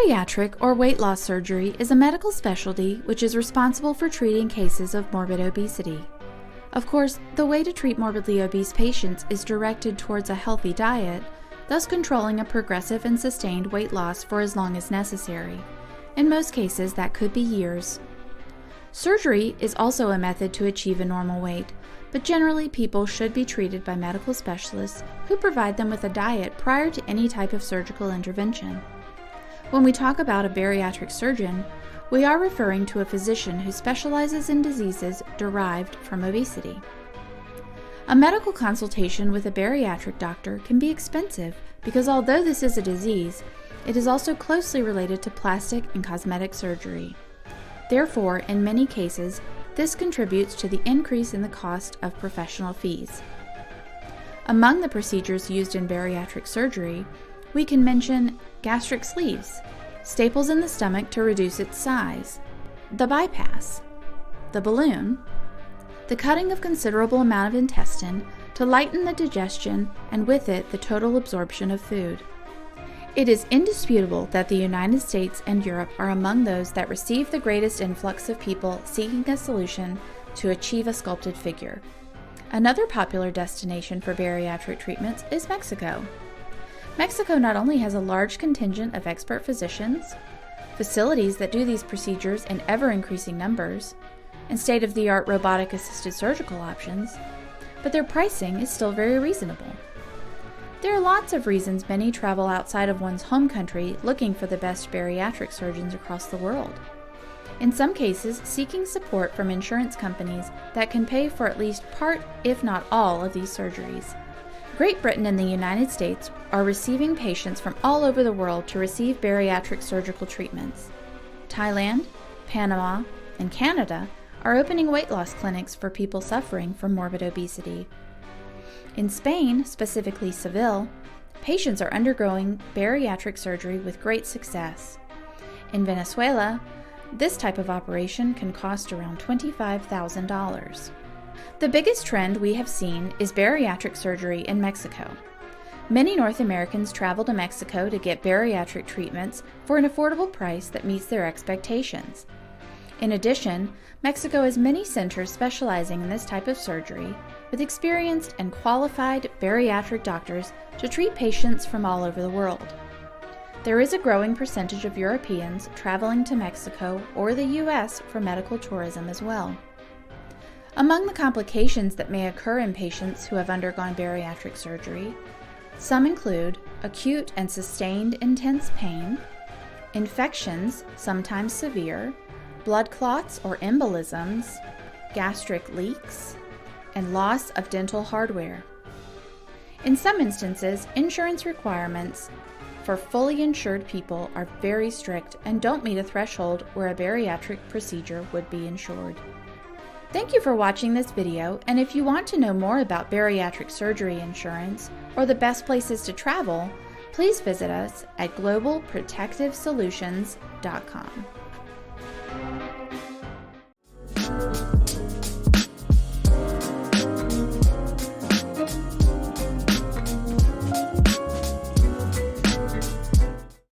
Bariatric or weight loss surgery is a medical specialty which is responsible for treating cases of morbid obesity. Of course, the way to treat morbidly obese patients is directed towards a healthy diet, thus controlling a progressive and sustained weight loss for as long as necessary. In most cases, that could be years. Surgery is also a method to achieve a normal weight, but generally people should be treated by medical specialists who provide them with a diet prior to any type of surgical intervention. When we talk about a bariatric surgeon, we are referring to a physician who specializes in diseases derived from obesity. A medical consultation with a bariatric doctor can be expensive because although this is a disease, it is also closely related to plastic and cosmetic surgery. Therefore, in many cases, this contributes to the increase in the cost of professional fees. Among the procedures used in bariatric surgery, we can mention gastric sleeves, staples in the stomach to reduce its size, the bypass, the balloon, the cutting of considerable amount of intestine to lighten the digestion and with it the total absorption of food. It is indisputable that the United States and Europe are among those that receive the greatest influx of people seeking a solution to achieve a sculpted figure. Another popular destination for bariatric treatments is Mexico. Mexico not only has a large contingent of expert physicians, facilities that do these procedures in ever-increasing numbers, and state-of-the-art robotic-assisted surgical options, but their pricing is still very reasonable. There are lots of reasons many travel outside of one's home country looking for the best bariatric surgeons across the world. In some cases, seeking support from insurance companies that can pay for at least part, if not all, of these surgeries. Great Britain and the United States are receiving patients from all over the world to receive bariatric surgical treatments. Thailand, Panama, and Canada are opening weight loss clinics for people suffering from morbid obesity. In Spain, specifically Seville, patients are undergoing bariatric surgery with great success. In Venezuela, this type of operation can cost around $25,000. The biggest trend we have seen is bariatric surgery in Mexico. Many North Americans travel to Mexico to get bariatric treatments for an affordable price that meets their expectations. In addition, Mexico has many centers specializing in this type of surgery with experienced and qualified bariatric doctors to treat patients from all over the world. There is a growing percentage of Europeans traveling to Mexico or the U.S. for medical tourism as well. Among the complications that may occur in patients who have undergone bariatric surgery, some include acute and sustained intense pain, infections, sometimes severe, blood clots or embolisms, gastric leaks, and loss of dental hardware. In some instances, insurance requirements for fully insured people are very strict and don't meet a threshold where a bariatric procedure would be insured. Thank you for watching this video, and if you want to know more about bariatric surgery insurance or the best places to travel, please visit us at globalprotectivesolutions.com.